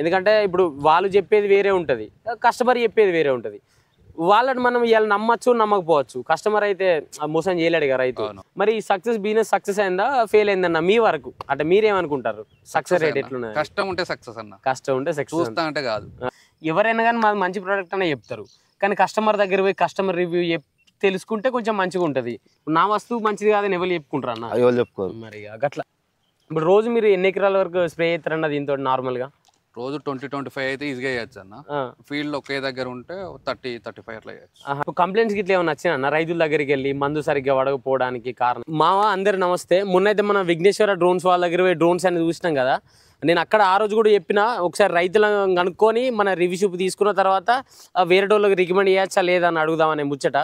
ఎందుకంటే ఇప్పుడు వాళ్ళు చెప్పేది వేరే ఉంటది, కస్టమర్ చెప్పేది వేరే ఉంటది. వాళ్ళని మనం ఇవాళ నమ్మచ్చు నమ్మకపోవచ్చు, కస్టమర్ అయితే మోసం చేయలేడు కదా రైతు. మరి బిజినెస్ సక్సెస్ అయిందా ఫెయిల్ అయిందన్న మీ వరకు అంటే మీరేమనుకుంటారు? సక్సెస్ రేట్ ఎట్లున్నది? కష్టం ఉంటే సక్సెస్ అన్న, కష్టం ఉంటే సక్సెస్ చూస్తా అంటే కాదు. ఎవరైనా కానీ మాది మంచి ప్రోడక్ట్ అనే చెప్తారు, కానీ కస్టమర్ దగ్గర పోయి కస్టమర్ రివ్యూ తెలుసుకుంటే కొంచెం మంచిగా ఉంటుంది. నా వస్తువు మంచిది కాదని ఎవరు చెప్పుకుంటారు అన్న? ఎవరు చెప్పుకోరు మరి అట్లా. ఇప్పుడు రోజు మీరు ఎన్ని ఎకరాల వరకు స్ప్రే చేస్తారన్న దీంతో నార్మల్గా? రోజు 20-25 అయితే ఈజీగా చేయొచ్చు అన్న. ఫీల్డ్ ఒకే దగ్గర ఉంటే 30-35 అట్లా చేయొచ్చు. కంప్లైంట్స్ గిట్లా ఏమన్నా వచ్చినా అన్న రైతుల దగ్గరికి వెళ్ళి మందు సరిగ్గా పడకపోవడానికి కారణం? మావా అందరు నమస్తే. మొన్నైతే మన విఘ్నేశ్వర డ్రోన్స్ వాళ్ళ దగ్గర పోయి డ్రోన్స్ అనేది చూసినాం కదా, నేను అక్కడ ఆ రోజు కూడా చెప్పిన ఒకసారి రైతులను కనుక్కొని మన రివ్యూ చూపు తీసుకున్న తర్వాత వేరే వాళ్ళకి రికమెండ్ చేయొచ్చా లేదా అని అడుగుదామనే ముచ్చట.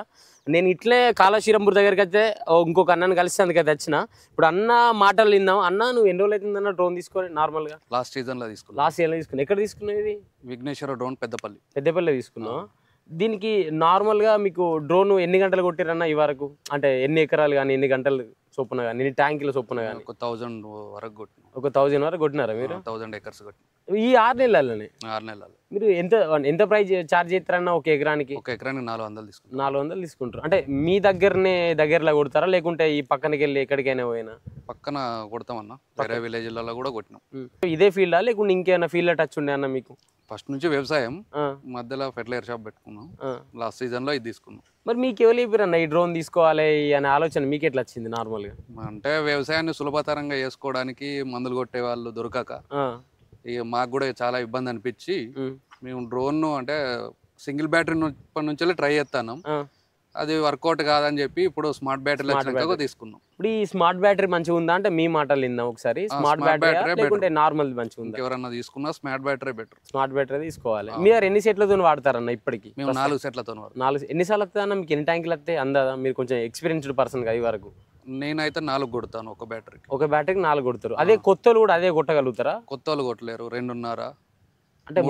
నేను ఇట్లే కాళేశ్వరంపూర్ దగ్గరికి అయితే ఇంకొక అన్నని కలిసి అందుకైతే వచ్చిన. ఇప్పుడు అన్న మాటలు విన్నాం. అన్న నువ్వు ఎన్ని రోజులు అవుతుందన్న డ్రోన్ తీసుకొని? నార్మల్గా లాస్ట్ సీజన్లో తీసుకున్నాను. లాస్ట్ ఇయర్లో తీసుకున్నావు. ఎక్కడ తీసుకున్నావు ఇది? విఘ్నేశ్వర డ్రోన్ పెద్దపల్లి తీసుకున్నావు. దీనికి నార్మల్గా మీకు డ్రోన్ ఎన్ని గంటలు కొట్టిరన్న ఈ వరకు? అంటే ఎన్ని ఎకరాలు కానీ ఎన్ని గంటలు చొప్పున కానీ ఎన్ని ట్యాంకుల చొప్పున కానీ? 1000 వరకు కొట్టిన. 1000 వరకు కొట్టినారా మీరు? 1000 acres కొట్టిన ఈ 6 నెలలనే. 6 నెలలు. మీరు ఎంత ప్రైస్ ఛార్జ్ చేస్తారన్న ఒక ఎకరానికి? ఒక ఎకరానికి 400 తీసుకుంటారు. 400 తీసుకుంటారు. అంటే మీ దగ్గరలో కొడతారా లేకుంటే ఈ పక్కనకి వెళ్ళి ఎక్కడికైనా పోయినా? పక్కన కొడతామన్నా, వేరే విలేజ్లలో కూడా కొట్టినాం. ఇదే ఫీల్డా లేకుంటే ఇంకేమైనా ఫీల్డ్ టచ్ ఉండే అన్న మీకు? ఫస్ట్ నుంచి వ్యవసాయం, మధ్యలో ఫెర్టిలైజర్ షాప్ పెట్టుకున్నాం. లాస్ట్ సీజన్లో ఇది తీసుకున్నాం. మరి మీకు ఎవరు చెప్పారన్న ఈ డ్రోన్ తీసుకోవాలి అనే ఆలోచన మీకు ఎట్లా వచ్చింది? నార్మల్గా అంటే వ్యవసాయాన్ని సులభతరంగా చేసుకోవడానికి మందులు కొట్టే వాళ్ళు దొరకక ఇక మాకు కూడా చాలా ఇబ్బంది అనిపించి మేము డ్రోన్ అంటే సింగిల్ బ్యాటరీ నుంచి ట్రై చేస్తాను. అది వర్కౌట్ కాదని చెప్పి ఇప్పుడు స్మార్ట్ బ్యాటరీ తీసుకున్నాం. ఇప్పుడు ఈ స్మార్ట్ బ్యాటరీ మంచిగా ఉందా అంటే మీ మాటలు విందాం ఒకసారి. స్మార్ట్ బ్యాటరీ లేకుంటే నార్మల్ మంచిగా ఉందా? ఎవరన్నా తీసుకున్నా smart battery better. Smart battery తీసుకోవాలి. మీరు ఎన్ని సెట్లతో వాడతారన్న ఇప్పటికి? మేము 4 సెట్లతో. 4 ఎన్నిసార్లు వస్తుంది అన్న మీకు? ఎన్ని ట్యాంకులు వస్తాయి అందాదా? మీరు కొంచెం ఎక్స్పీరియన్స్డ్ పర్సన్ కదా ఈ వరకు. నేనైతే 4 కొడతాను ఒక బ్యాటరీకి. ఒక బ్యాటరీకి 4 కొడతారు. అదే కొత్తలు కూడా అదే కొట్టగలుగుతారా? కొత్తలు కొట్టలేరు, 2.5. అంటే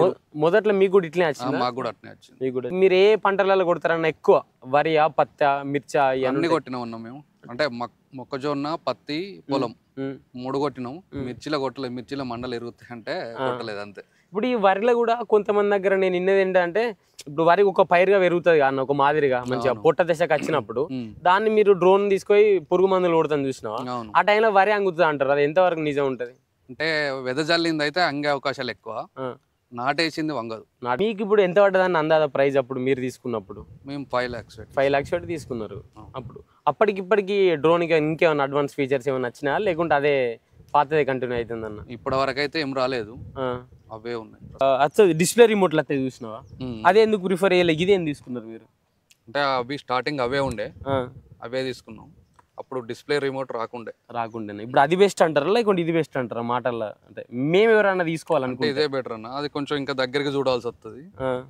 మొదట్లో మీకు కూడా ఇట్లనే వచ్చింది? మాకు కూడా అట్నే వచ్చింది. మీకు కూడా. మీరు ఏ పంటలలో కొడతారన్న ఎక్కువ? వరియా, పత్తి, మిర్చా? అన్ని కొట్టినా ఉన్నాం మేము. అంటే మొక్కజొన్న, పత్తి, పొలం 3 కొట్టినాం. మిర్చిలో కొట్టలేదు, మిర్చిలో మండలు ఎరుగుతాయి అంటే కొట్టలేదు అంతే. ఇప్పుడు ఈ వరిలో కూడా కొంతమంది దగ్గర నేను ఇన్నది ఏంటంటే, ఇప్పుడు వరి ఒక పైరుగా పెరుగుతుంది అన్న, ఒక మాదిరిగా మంచిగా పొట్ట దశకు వచ్చినప్పుడు దాన్ని మీరు డ్రోన్ తీసుకొని పురుగు మందులు కొడతాను చూసినావా? ఆ టైంలో వరి అంగుతుంది అంటారు, అది ఎంతవరకు నిజం ఉంటది? అంటే వెదజల్లింది అయితే అంగే అవకాశాలు ఎక్కువ, నాటేసింది వంగదు. మీకు ఇప్పుడు ఎంత పడ్డదని అందాదా ప్రైస్ అప్పుడు మీరు తీసుకున్నప్పుడు? మేము 5 lakhs పెట్టి తీసుకున్నారు. అప్పటికిప్పటికి డ్రోన్ ఇంకేమైనా అడ్వాన్స్ ఫీచర్స్ ఏమైనా వచ్చినా లేకుంటే అదే పాతదే కంటిన్యూ అవుతుందన్న? ఇప్పటి వరకు అయితే ఏం రాలేదు, అవే ఉన్నాయి. అసలు డిస్ప్లే రిమోట్లు అయితే చూసినావా? అదే ఎందుకు ప్రిఫర్ చేయలేదు, ఇదే ఎందుకు తీసుకున్నారు మీరు? అంటే అవి స్టార్టింగ్ అవే ఉండే, అవే తీసుకున్నాం. అప్పుడు డిస్ప్లే రిమోట్ రాకుండే. ఇప్పుడు అది బెస్ట్ అంటారా లేకుంటే ఇది బెస్ట్ అంటారా మాటల్లో? అంటే మేము ఎవరైనా తీసుకోవాలనుకుంటే ఇదే బెటర్ అన్న. అది కొంచెం ఇంకా దగ్గరికి చూడాల్సి వస్తుంది.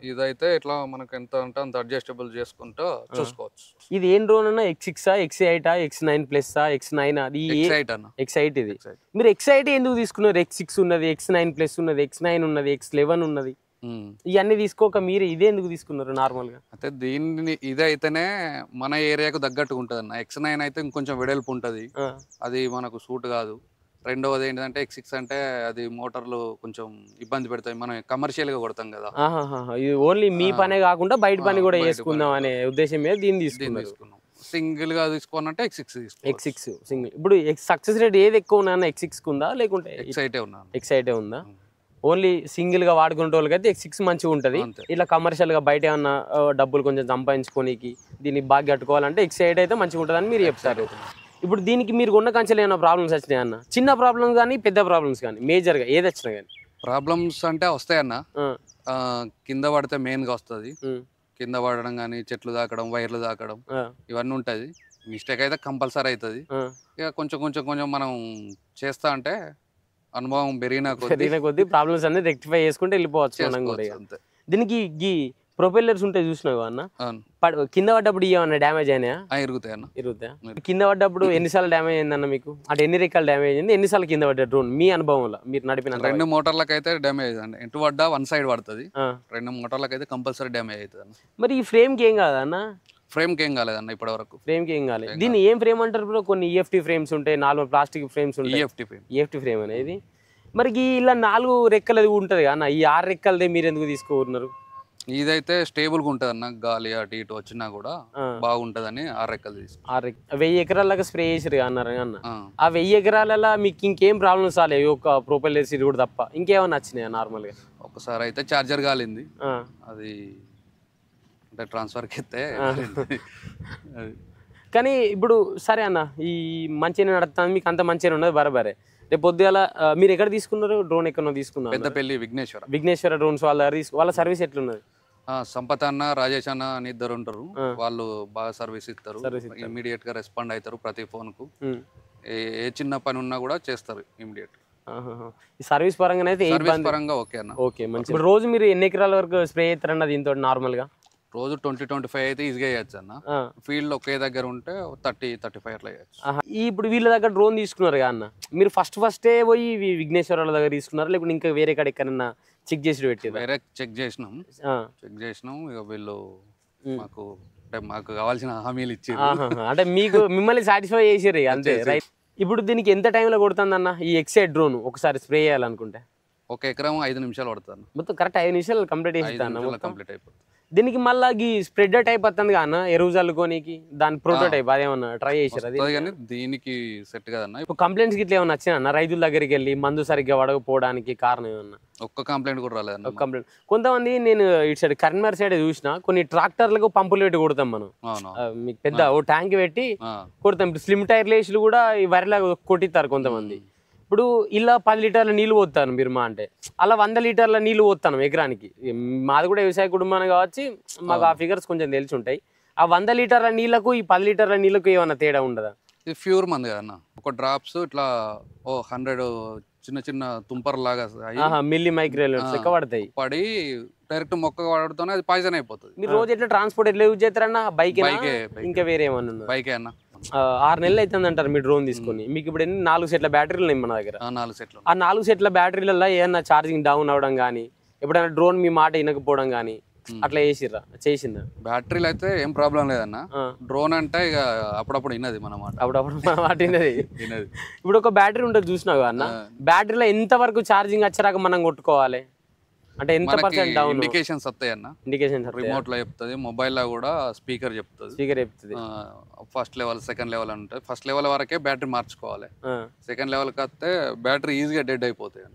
ఇదైతే ఇట్లా మనకు ఎంత అంటే అంత అడ్జస్టబుల్ చేసుకుంటూ చూసుకోవచ్చు. ఇది ఏం డ్రోన్ అన్న? X6, X8, X9+, X9? అది X8 అన్న. X8 ఇది. మీరు X8 ఎందుకు తీసుకున్నారు? X6 ఉన్నది, X9+ ఉన్నది, X9 ఉన్నది, X11 ఉన్నది, ఇవన్నీ తీసుకోక మీరు ఇదే ఎందుకు తీసుకున్నారు నార్మల్ గా? అయితే దీన్ని ఇదైతేనే మన ఏరియాకు తగ్గట్టుగా ఉంటుంది అన్న. X9 అయితే ఇంకొంచెం వెడల్పు ఉంటుంది, అది మనకు సూట్ కాదు. రెండవది ఏంటంటే X6 అంటే అది మోటార్లు కొంచెం ఇబ్బంది పెడతాయి, మనం కమర్షియల్ గా కొడతాం కదా. ఇది ఓన్లీ మీ పనే కాకుండా బయట పని కూడా చేసుకుందాం అనే ఉద్దేశం మీద దీన్ని తీసుకున్నాం. సింగిల్ గా తీసుకోవాలంటే X6 సింగిల్. ఇప్పుడు సక్సెస్ రేట్ ఏది ఎక్కువ ఉన్నా X6 ఉందా లేకుంటే X8 ఉందా? ఓన్లీ సింగిల్ గా వాడుకునే వాళ్ళకైతే X6 మంచిగా ఉంటుంది. ఇట్లా కమర్షియల్ గా బయట ఏమన్నా డబ్బులు కొంచెం సంపాదించుకోనికి దీన్ని బాగా కట్టుకోవాలంటే X8 అయితే మంచిగా ఉంటుంది అని మీరు చెప్తారు. ఇప్పుడు దీనికి మీరు కొన్న కంచెలు ఏమైనా ప్రాబ్లమ్స్ వచ్చినాయి అన్న? చిన్న ప్రాబ్లమ్స్ కానీ పెద్ద ప్రాబ్లమ్స్ కానీ మేజర్ గా ఏది వచ్చినా కానీ? ప్రాబ్లమ్స్ అంటే వస్తాయన్న, కింద పడితే మెయిన్ గా వస్తుంది. కింద పడడం కానీ, చెట్లు తాకడం, వైర్లు తాకడం, ఇవన్నీ ఉంటుంది. మిస్టేక్ అయితే కంపల్సరీ అవుతుంది. ఇక కొంచెం మనం చేస్తా అంటే అనుభవం పెరిగిన కొద్ది ప్రాబ్లమ్స్ అన్ని రెక్టిఫై చేసుకుంటే వెళ్ళిపోవచ్చు. దీనికి ఈ ప్రొపెల్లర్స్ ఉంటాయి చూసినావు అన్న, కింద పడ్డప్పుడు ఏమన్నా డ్యామేజ్ అయినాయా? ఇరుగుతాయా? కింద పడ్డప్పుడు ఎన్నిసార్లు డ్యామేజ్ అయిందన్న మీకు? అంటే ఎన్ని రెక్కలు డ్యామేజ్ అయింది, ఎన్నిసార్లు కింద పడ్డా డ్రోన్ మీ అనుభవంలో మీరు నడిపిన? 2 మోటార్లకు అయితే డ్యామేజ్ అండి. ఎటు పడ్డా 1 side పడుతుంది. 2 మోటార్లకు అయితే కంపల్సరీ డ్యామేజ్ అవుతుంది. మరి ఈ ఫ్రేమ్ కి ఏం కాదా అన్న? ఫ్రేమ్ కి ఏం కాలేదన్న ఇప్పటి వరకు. ఫ్రేమ్ కి ఏం కాలేదు. దీన్ని ఏం ఫ్రేమ్ అంటారు బ్రో? కొన్ని EFT ఫ్రేమ్స్ ఉంటాయి, నార్మల్ ప్లాస్టిక్ ఫ్రేమ్స్ ఉంటాయి. EFT ఫ్రేమ్ అనేది మరి ఇలా 4 రెక్కలది ఉంటుంది అన్న, ఈ 6 రెక్కలదే మీరు ఎందుకు తీసుకున్నారు? ఇదైతే స్టేబుల్గా ఉంటుంది అన్న, గాలి అటు ఇటు వచ్చినా కూడా బాగుంటుందని 6 రెక్కలు తీసుకున్నాం. 1000 ఎకరాలకు స్ప్రే చేసిరు అన్నారు అన్న. ఆ 1000 ఎకరాలలో మీకు ఇంకేం ప్రాబ్లమ్స్ రాలేదు, ఒక ప్రొపెల్లర్ సీడ్ కూడా తప్ప ఇంకేమైనా వచ్చినాయా నార్మల్గా? ఒకసారి అయితే చార్జర్ కాలింది, అది అంటే ట్రాన్స్ఫర్కి ఎత్తే. కానీ ఇప్పుడు సరే అన్న, ఈ మంచిగా నడుస్తుంది మీకు, అంత మంచిగా ఉన్నది బరాబరే. రేపు పొద్దుగాల మీరు ఎక్కడ తీసుకున్నారు డ్రోన్? ఎక్కడో తీసుకున్నారు? పెద్దపల్లి విఘ్నేశ్వర డ్రోన్స్ వాళ్ళ సర్వీస్ ఎట్లున్నది? సంపత్ అన్న, రాజేష్ అన్న అని 2 ఉంటారు, వాళ్ళు బాగా సర్వీస్ ఇస్తారు, ఇమీడియట్ గా రెస్పాండ్ అవుతారు ప్రతి ఫోన్ కు. ఏ చిన్న పని ఉన్నా కూడా చేస్తారు ఇమీడియట్. సర్వీస్ పరంగా అయితే పరంగా ఓకే అన్న. ఓకే, మంచి. రోజు మీరు ఎన్ని ఎకరాల వరకు స్ప్రే చేస్తారన్న దీంతో నార్మల్ గా? రోజు 20-25 అయితే ఈజీగా చేయొచ్చు అన్న. ఫీల్డ్ ఒకే దగ్గర ఉంటే 30-35 అట్లా చేయొచ్చు. ఇప్పుడు వీళ్ళ దగ్గర డ్రోన్ తీసుకున్నారు కదా అన్న, మీరు ఫస్టే పోయి విఘ్నేశ్వర వాళ్ళ దగ్గర తీసుకున్నారు, లేకపోతే ఇంకా వేరే కాడ ఎక్కడన్నా చెక్ చేసి పెట్టి? వేరే చెక్ చేసినాం. ఇక వీళ్ళు మాకు కావాల్సిన హామీలు ఇచ్చారు, అంటే మిమ్మల్ని సాటిస్ఫై చేసారు అంతే, రైట్. ఇప్పుడు దీనికి ఎంత టైంలో కొడుతుంది అన్న ఈ ఎక్సైడ్ డ్రోన్ ఒకసారి స్ప్రే చేయాలనుకుంటే? 1 ఎకరం 5 నిమిషాలు పడుతుంది మొత్తం. కరెక్ట్ 5 నిమిషాలు కంప్లీట్ చేస్తాను, కంప్లీట్ అయిపోతుంది. దీనికి మళ్ళీ ఈ స్ప్రెడర్ టైప్ వస్తుంది అన్న, ఎరువు చల్లుకోనికి, దాని ప్రోటోటైప్ అదేమన్నా ట్రై చేశారు? అది దీనికి సెట్ కదన్న. ఇప్పుడు కంప్లైంట్స్ ఇట్లా ఏమన్నా వచ్చినా రైతుల దగ్గరికి వెళ్ళి మందు సరిగ్గా వడకపోవడానికి కారణం ఏమన్నా? ఒక్క కంప్లైంట్ కూడా రాలేదు. కంప్లైంట్ కొంతమంది, నేను ఇటు సైడ్ కరీంనగర్ సైడ్ చూసిన కొన్ని ట్రాక్టర్లకు పంపులు పెట్టి కొడతాం మనం, మీకు పెద్ద ఓ ట్యాంక్ పెట్టి కొడతాం. ఇప్పుడు స్లిమ్ టైర్ లేసులు కూడా ఈ వరిలాగా కొట్టిస్తారు కొంతమంది. ఇప్పుడు ఇలా 10 లీటర్ల నీళ్ళు పోతాను మీరు మా అంటే, అలా 100 లీటర్ల నీళ్ళు పోతాను ఎకరానికి. మాది కూడా వ్యవసాయ కుటుంబాన్ని కావచ్చు, మాకు ఆ ఫిగర్స్ కొంచెం తెలిసి ఉంటాయి. ఆ 100 లీటర్ల నీళ్లకు ఈ 10 లీటర్ల నీళ్ళకు ఏమన్నా తేడా ఉండదా? ఇది ప్యూర్ మంది కదన్న, ఒక డ్రాప్స్ ఇట్లా 100 చిన్న చిన్న తుంపర్ లాగా మిల్లీ మైక్రోఎలిమెంట్స్ లెక్క పడతాయి, పడి డైరెక్ట్ మొక్క వాడుతూనే అది పాయిజన్ అయిపోతుంది. మీరు రోజు ఎట్లా ట్రాన్స్పోర్ట్ ఎట్లా యూజ్ చేస్తారన్న? బైక్ ఇంకా వేరే ఏమన్నా? బైకే అన్న. 6 నెలలు అవుతుంది అంటారు మీ డ్రోన్ తీసుకొని. మీకు ఇప్పుడు 4 సెట్ల బ్యాటరీలు ఉన్నాయి మన దగ్గర. 4 సెట్లు. ఆ 4 సెట్ల బ్యాటరీలలో ఏమన్నా ఛార్జింగ్ డౌన్ అవడం కానీ, ఎప్పుడైనా డ్రోన్ మీ మాట వినకపోవడం కానీ అట్లా చేసిందా? బ్యాటరీలు అయితే ఏం ప్రాబ్లం లేదన్న. డ్రోన్ అంటే ఇక అప్పుడప్పుడు విన్నది మన మాట, అప్పుడప్పుడు మన మాట విన్నది. ఇప్పుడు ఒక బ్యాటరీ ఉంటుంది చూసినావు అన్న, బ్యాటరీలో ఎంత వరకు ఛార్జింగ్ వచ్చాక మనం కొట్టుకోవాలి అంటే ఎంత పర్సెంట్ డౌన్? ఇండికేషన్స్ వస్తాయి అన్న, ఇండికేషన్ రిమోట్ లో చెప్తుంది, మొబైల్ లో కూడా స్పీకర్ చెప్తుంది. ఫస్ట్ లెవెల్, సెకండ్ లెవెల్ అంటే ఫస్ట్ లెవెల్ వరకే బ్యాటరీ మార్చుకోవాలి, సెకండ్ లెవెల్ కి వస్తే బ్యాటరీ ఈజీగా డెడ్ అయిపోతాయి.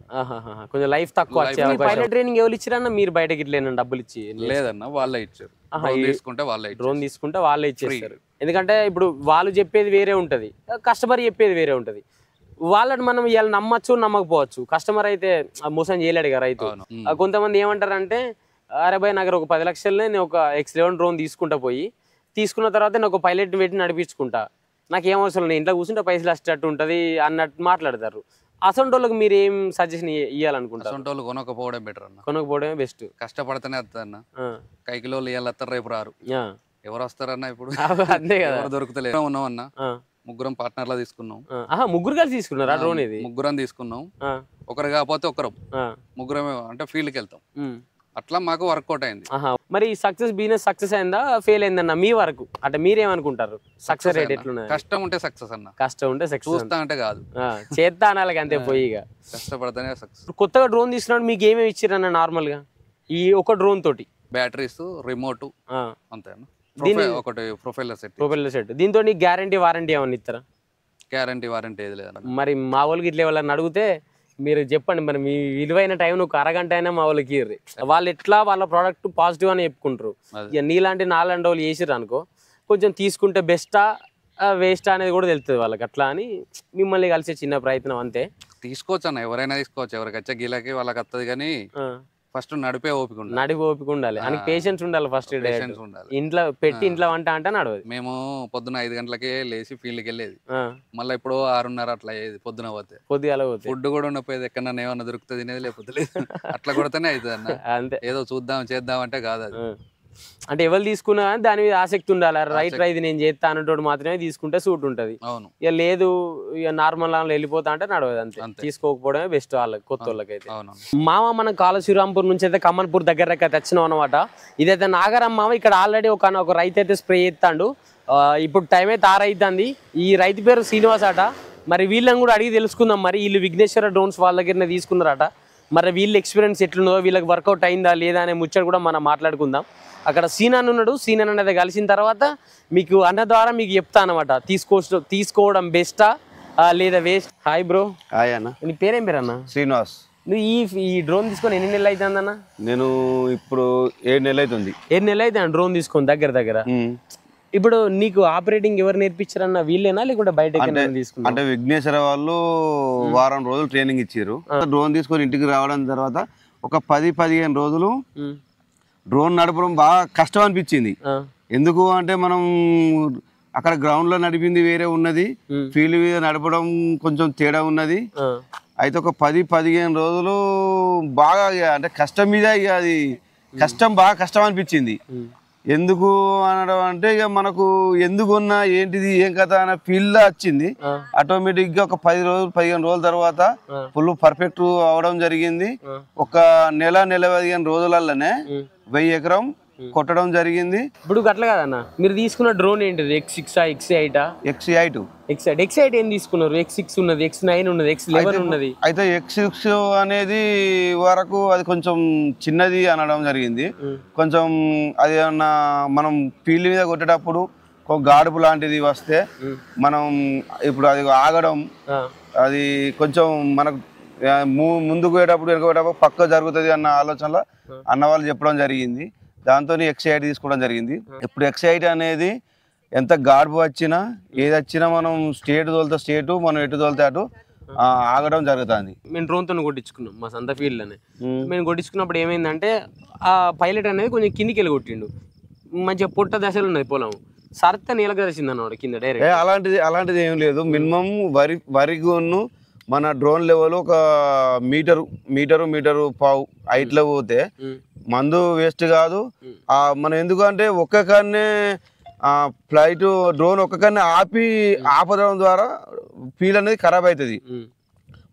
కొంచెం లైఫ్ తక్కువ. పైలట్ ట్రైనింగ్ ఎవరు ఇచ్చారన్న? మీరు బయటకి ఇట్లా డబ్బులు ఇచ్చి? లేదన్న, వాళ్ళే ఇచ్చారు. డ్రోన్ తీసుకుంటే వాళ్ళే ఇచ్చేస్తారు. ఎందుకంటే ఇప్పుడు వాళ్ళు చెప్పేది వేరే ఉంటది, కస్టమర్ చెప్పేది వేరే ఉంటది. వాళ్ళని మనం ఇవాళ నమ్మచ్చు నమ్మకపోవచ్చు, కస్టమర్ అయితే మోసం చేయలేడు కదా రైతు. కొంతమంది ఏమంటారంటే, అరే భయ్ నాకు ఒక 10 లక్షలనే నేను ఒక X11 డ్రోన్ తీసుకున్న తర్వాత నేను ఒక పైలట్ పెట్టి నడిపించుకుంటా, నాకు ఏం అవసరం లేదు, ఇంట్లో కూర్చుంటే పైసలు వచ్చేటట్టు ఉంటుంది అన్నట్టు మాట్లాడతారు. అసొంటి వాళ్ళకి మీరు ఏం సజెషన్ ఇవ్వాలనుకుంటారు? అసొంటి వాళ్ళు కొనకపోవడం బెటర్ అన్న, కొనకపోవడమే బెస్ట్. కష్టపడితేనే వస్తారన్న, కైకిలోళ్ళు ఇవాళ వస్తారు రేపు రారు. ఎవరు వస్తారన్న ఇప్పుడు? అంతే కదా, దొరుకుతలేదు. ఉన్నామన్నా, ముగ్గురం పార్ట్నర్లా తీసుకున్నాం. ముగ్గురు కలిసి తీసుకున్నారా డ్రోన్? ఇది ముగ్గురం తీసుకున్నాం, ఒకరు కాకపోతే ఒకరం, ముగ్గురమే అంటే ఫీల్డ్కి వెళ్తాం. అట్లా మాకు వర్కౌట్ అయింది. మరి బిజినెస్ సక్సెస్ అయిందా ఫెయిల్ అయిందన్న మీ వరకు? అంటే మీరేమనుకుంటారు? సక్సెస్ రేట్ ఎట్లున్నది? కష్టం ఉంటే సక్సెస్ అన్న, కష్టం ఉంటే సక్సెస్. చూస్తా అంటే కాదు, చేస్తా అనాలి అంతే పోయి. కష్టపడితేనే సక్సెస్. కొత్తగా డ్రోన్ తీసుకున్నాడు, మీకు ఏమేమి ఇచ్చారన్న నార్మల్ గా ఈ ఒక డ్రోన్ తోటి? బ్యాటరీస్, రిమోట్, అంతే అన్న. ఒకటి ప్రొఫైలర్ సెట్. దీంతో గ్యారంటీ వారంటీ ఏమన్నా ఇస్తారా? గ్యారంటీ వారంటీ ఏది లేదు. మరి మా వాళ్ళకి ఇట్లా వాళ్ళని అడిగితే మీరు చెప్పండి, మరి మీ విలువైన టైం ఒక అరగంట అయినా మా వాళ్ళకి ఇర్రి, వాళ్ళు ఎట్లా వాళ్ళ ప్రోడక్ట్ పాజిటివ్ అని చెప్పుకుంటారు. ఇక నీలాంటి 4 రోజులు చేసిర్రు అనుకో, కొంచెం తీసుకుంటే బెస్టా వేస్టా అనేది కూడా తెలుస్తుంది వాళ్ళకి. అట్లా అని మిమ్మల్ని కలిసే చిన్న ప్రయత్నం అంతే. తీసుకోవచ్చు అన్న, ఎవరైనా తీసుకోవచ్చు, ఎవరికి వచ్చే గీలకి వాళ్ళకి వస్తుంది. కానీ ఫస్ట్ నడిపే ఓపిక ఉండాలి, అని పేషెన్స్ ఉండాలి. ఫస్ట్ ఇంట్లో పెట్టి ఇంట్లో వంట అంటే నడవదు. మేము పొద్దున 5 గంటలకే లేచి ఫీల్డ్కి వెళ్ళేది, మళ్ళీ ఇప్పుడు 6:30 అట్లా అయ్యేది. పొద్దున పోతే ఫుడ్ కూడా ఉండపోయేది, ఎక్కడన్నా ఏమన్నా దొరుకుతుంది తినేది, లేకపోతే లేదు. అట్లా కొడితేనే అవుతుంది అన్న, అంతే. ఏదో చేద్దాం అంటే కాదు అది. అంటే ఎవరు తీసుకున్నా కానీ దాని మీద ఆసక్తి ఉండాలి. రైట్ ఇది నేను చేస్తా అన్నట్టు మాత్రమే తీసుకుంటే సూట్ ఉంటుంది. ఇక లేదు ఇక నార్మల్ వెళ్ళిపోతా అంటే నడవదు, అంతే. తీసుకోకపోవడమే బెస్ట్ వాళ్ళకి, కొత్త వాళ్ళకైతే. మామ మనం శ్రీరాంపూర్ నుంచి అయితే కమ్మన్పూర్ దగ్గర తెచ్చినాం అనమాట. ఇదైతే నాగరం మామ. ఇక్కడ ఆల్రెడీ ఒక రైతు అయితే స్ప్రే చేస్తాడు. ఇప్పుడు టైం అయితే 6 అవుతుంది. ఈ రైతు పేరు శ్రీనివాస్ అట. మరి వీళ్ళని కూడా అడిగి తెలుసుకుందాం. మరి వీళ్ళు విఘ్నేశ్వర డ్రోన్స్ వాళ్ళ దగ్గరనే తీసుకున్నారట. మరి వీళ్ళ ఎక్స్పీరియన్స్ ఎట్లున్నదో, వీళ్ళకి వర్కౌట్ అయిందా లేదా అనే ముచ్చట కూడా మనం మాట్లాడుకుందాం. అక్కడ సీనాన్ ఉన్నాడు. సీనాన్ అనేది కలిసిన తర్వాత మీకు అన్న ద్వారా మీకు చెప్తా అనమాట, తీసుకోవడం బెస్టా లేదా వేస్ట్. Hi bro. హాయ్ అన్న. నీ పేరేం పేరు అన్న? శ్రీనివాస్. నువ్వు ఈ డ్రోన్ తీసుకొని ఎన్ని నెలలు అవుతుంది అన్న? నేను ఇప్పుడు 7 నెలలు అవుతుంది. 7 నెలలు అయితే డ్రోన్ తీసుకొని దగ్గర. ఇప్పుడు నీకు ఆపరేటింగ్ ఎవరు నేర్పించారన్న? వీళ్ళేనా లేకుంటే బయట తీసుకున్నా? అంటే విఘ్నేశ్వర వాళ్ళు వారం రోజులు ట్రైనింగ్ ఇచ్చారు. డ్రోన్ తీసుకొని ఇంటికి రావడం తర్వాత ఒక 10-15 రోజులు డ్రోన్ నడపడం బాగా కష్టం అనిపించింది. ఎందుకు అంటే మనం అక్కడ గ్రౌండ్ లో నడిపింది వేరే ఉన్నది, ఫీల్డ్ మీద నడపడం కొంచెం తేడా ఉన్నది. అయితే ఒక 10-15 రోజులు బాగా అంటే కష్టం మీద ఇక అది బాగా కష్టం అనిపించింది. ఎందుకు అనడం అంటే ఇక మనకు ఎందుకున్నా ఏంటిది ఏం కథ అనే ఫీల్ వచ్చింది. ఆటోమేటిక్ గా ఒక 10-15 రోజుల తర్వాత ఫుల్ పర్ఫెక్ట్ అవడం జరిగింది. ఒక నెల 15 రోజులలోనే 1000 ఎకరం కొట్టడం జరిగింది. ఇప్పుడు అట్లా కదన్న, మీరు తీసుకున్న డ్రోన్ ఏంటిది? X6 X8? X8 ఏం తీసుకున్నారు? X6 ఉన్నది, X9 ఉన్నది, X11 ఉన్నది. అయితే X6 అనేది వరకు అది కొంచెం చిన్నది అనడం జరిగింది. కొంచెం అది ఏమన్నా మనం ఫీల్డ్ మీద కొట్టేటప్పుడు ఒక గాడుపు లాంటిది వస్తే మనం ఇప్పుడు అది ఆగడం, అది కొంచెం మనకు ముందుకు పోయేటప్పుడు వెనక పోయేటప్పుడు పక్క జరుగుతుంది అన్న ఆలోచనలో అన్న వాళ్ళు చెప్పడం జరిగింది. దాంతో X8 తీసుకోవడం జరిగింది. ఇప్పుడు X8 అనేది ఎంత గాడుపు వచ్చినా ఏది వచ్చినా మనం స్టేట్ తోలితే స్టేట్, మనం ఎటు తోలితే అటు ఆగడం జరుగుతుంది. మేము డ్రోన్తో కొట్టించుకున్నాం మా సంత ఫీల్డ్లోనే. మేము కొట్టించుకున్నప్పుడు ఏమైందంటే ఆ పైలట్ అనేది కొంచెం కిందికి వెళ్ళి కొట్టిండు. మంచిగా పొట్ట దశలు ఉన్నది పొలం, సర్త నీళ్ళకి దర్శింది అన్నవాడు కింద డైరెక్ట్. అలాంటిది ఏం లేదు. మినిమం వరిగున్ను మన డ్రోన్ లెవెల్ ఒక మీటరు పావు హైట్లో పోతే మందు వేస్ట్ కాదు. మనం ఎందుకంటే ఒక్కకాన్నే ఫ్లైట్ డ్రోన్ ఒక్కకాన్నే ఆపదడం ద్వారా ఫీల్ అనేది ఖరాబ్ అవుతుంది.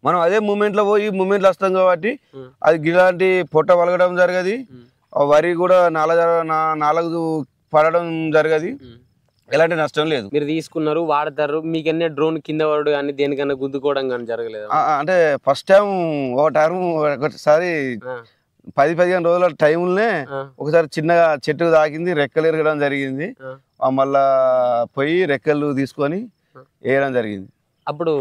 మనం అదే మూమెంట్లో పోయి మూమెంట్లో వస్తాం కాబట్టి అది ఇలాంటి పొట్ట వలగడం జరగదు, వరి కూడా నాలుగు పడడం జరగదు, ఎలాంటి నష్టం లేదు. మీరు తీసుకున్నారు, వాడతారు, మీకు ఎన్ని డ్రోన్ కింద పడు కానీ దేనికన్నా గుద్దుకోవడం కానీ జరగలేదు? అంటే ఫస్ట్ టైం ఒకసారి 10-15 రోజుల టైంలోనే ఒకసారి చిన్నగా చెట్టుకు తాకింది, రెక్కలు ఎరగడం జరిగింది. మళ్ళా పోయి రెక్కలు తీసుకొని వేయడం జరిగింది. అప్పుడు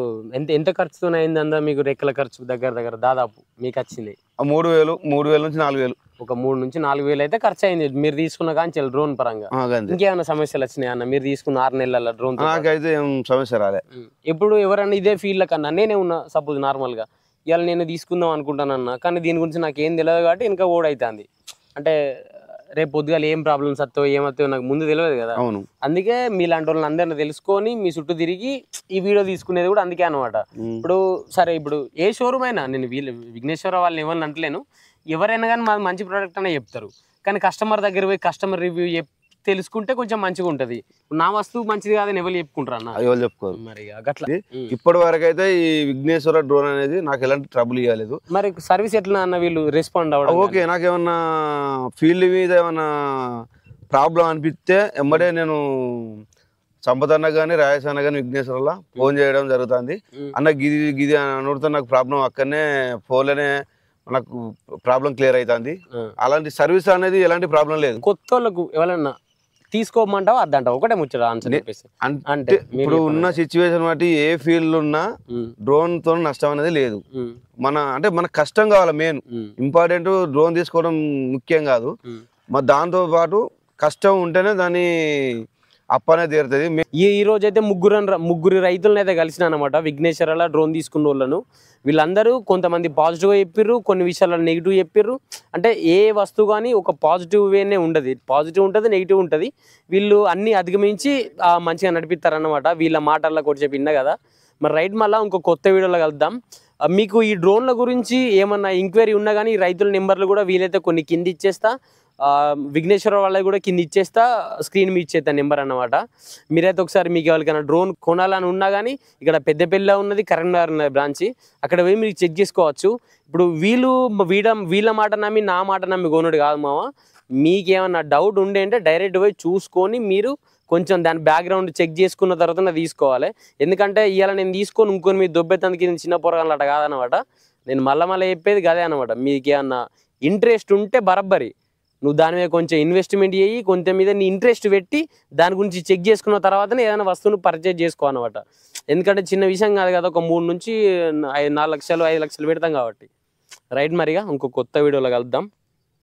ఎంత ఖర్చుతో అయింది అందా మీకు? రెక్కల ఖర్చు దగ్గర దాదాపు మీకు వచ్చింది 3,000 నుంచి 4,000. ఒక 3 నుంచి 4,000 అయితే ఖర్చు అయింది మీరు తీసుకున్న కానీ డ్రోన్ పరంగా. ఇంకేమైనా సమస్యలు వచ్చినాయి అన్న మీరు తీసుకున్న 6 నెలల డ్రోన్? నాకైతే ఏం సమస్య రాలే. ఇప్పుడు ఎవరన్నా ఇదే ఫీల్డ్ కన్నా నేనే ఉన్నా సపోజ్ నార్మల్గా, ఇవాళ నేను తీసుకుందాం అనుకుంటానన్నా, కానీ దీని గురించి నాకు ఏం తెలియదు కాబట్టి ఇంకా ఓడైతుంది. అంటే రేపు పొద్దుగాల ఏం ప్రాబ్లమ్స్ వస్తాయో ఏమవుతాయో నాకు ముందు తెలియదు కదా. అందుకే మీలాంటి వాళ్ళని అందరిని తెలుసుకొని మీ చుట్టూ తిరిగి ఈ వీడియో తీసుకునేది కూడా అందుకే అనమాట. ఇప్పుడు సరే, ఇప్పుడు ఏ షోరూమ్ అయినా, నేను విఘ్నేశ్వర వాళ్ళని ఎవరిని అంటలేను, ఎవరైనా కానీ మాది మంచి ప్రోడక్ట్ అనే చెప్తారు. కానీ కస్టమర్ దగ్గర పోయి కస్టమర్ రివ్యూ తెలుసుకుంటే కొంచెం మంచిగా ఉంటది. నా వస్తువు మంచిది కాదని ఎవరు చెప్పుకుంటారు అన్న? ఎవరు చెప్పుకోరు. మరి అట్లా ఇప్పటి వరకు అయితే ఈ విఘ్నేశ్వర డ్రోన్ అనేది నాకు ఎలాంటి ట్రబుల్ ఇవ్వలేదు. మరి సర్వీస్ ఎట్లా అన్న? వీళ్ళు రెస్పాండ్ అవ్వడం ఓకే. నాకేమన్నా ఫీల్డ్ మీద ఏమన్నా ప్రాబ్లం అనిపిస్తే ఎమ్మడే నేను సంపత్ అన్న కానీ రాజేష్ అన్న కానీ విఘ్నేశ్వరలా ఫోన్ చేయడం జరుగుతుంది. అన్న గిది అనుడితే నాకు ప్రాబ్లం అక్కడనే ఫోన్లోనే నాకు ప్రాబ్లం క్లియర్ అవుతుంది. అలాంటి సర్వీస్ అనేది ఎలాంటి ప్రాబ్లం లేదు. కొత్త వాళ్ళకు ఎవరన్నా తీసుకోమంటావా అద్దంటావు? ఒకటే ముచ్చట ఆన్సర్ చెప్పేసి. అంటే ఇప్పుడు ఉన్న సిచ్యువేషన్ బట్టి ఏ ఫీల్డ్ ఉన్నా డ్రోన్ తో నష్టం అనేది లేదు. మన కష్టం కావాలి, మెయిన్ ఇంపార్టెంట్. డ్రోన్ తీసుకోవడం ముఖ్యం కాదు, మరి దాంతో పాటు కష్టం ఉంటేనే దాన్ని అప్పనే తీరుతుంది. ఈ రోజు అయితే ముగ్గురు రైతులను అయితే కలిసిన అనమాట, విఘ్నేశ్వరలా డ్రోన్ తీసుకున్న వాళ్ళను. వీళ్ళందరూ కొంతమంది పాజిటివ్గా చెప్పిర్రు, కొన్ని విషయాల్లో నెగిటివ్ చెప్పిర్రు. అంటే ఏ వస్తువు కానీ ఒక పాజిటివ్ వేనే ఉండదు, పాజిటివ్ ఉంటుంది, నెగిటివ్ ఉంటుంది. వీళ్ళు అన్ని అధిగమించి మంచిగా నడిపిస్తారన్నమాట. వీళ్ళ మాటల్లో కూడా చెప్పిన్నా కదా. మరి రైట్, మళ్ళీ ఇంకో కొత్త వీడియోలో కలుద్దాం. మీకు ఈ డ్రోన్ల గురించి ఏమన్నా ఎంక్వైరీ ఉన్నా కానీ రైతుల నెంబర్లు కూడా వీలైతే కొన్ని కింద ఇచ్చేస్తా, విఘ్నేశ్వర వాళ్ళకి కూడా కింద ఇచ్చేస్తా, స్క్రీన్ మీద ఇచ్చేస్తా నెంబర్ అన్నమాట. మీరైతే ఒకసారి మీకు ఎవరికైనా డ్రోన్ కొనాలని ఉన్నా కానీ ఇక్కడ పెద్దపల్లిలో ఉన్నది, కరీంనగర్ ఉన్నది బ్రాంచ్, అక్కడ పోయి మీరు చెక్ చేసుకోవచ్చు. ఇప్పుడు వీళ్ళ మాట నమ్మి నా మాట నమ్మి కొనుడు కాదు మామ. మీకేమన్నా డౌట్ ఉండే అంటే డైరెక్ట్ పోయి చూసుకొని మీరు కొంచెం దాని బ్యాక్గ్రౌండ్ చెక్ చేసుకున్న తర్వాత తీసుకోవాలి. ఎందుకంటే ఇవాళ నేను తీసుకొని ఇంకొని మీరు దొబ్బెత్తందుకు నేను చిన్న పొరగాలు అట కాదనమాట. నేను మళ్ళీ చెప్పేది గదే అనమాట. మీకు ఏమన్నా ఇంట్రెస్ట్ ఉంటే బరబ్బరి నువ్వు దాని మీద కొంచెం ఇన్వెస్ట్మెంట్ చేయి, కొంచెం మీద నీ ఇంట్రెస్ట్ పెట్టి దాని గురించి చెక్ చేసుకున్న తర్వాతనే ఏదైనా వస్తువును పర్చేజ్ చేసుకోవాలన్నమాట. ఎందుకంటే చిన్న విషయం కాదు కదా, ఒక 3 నుంచి 4 లక్షలు 5 లక్షలు పెడతాం కాబట్టి. రైట్, మరిగా ఇంకో కొత్త వీడియోలో కలుద్దాం.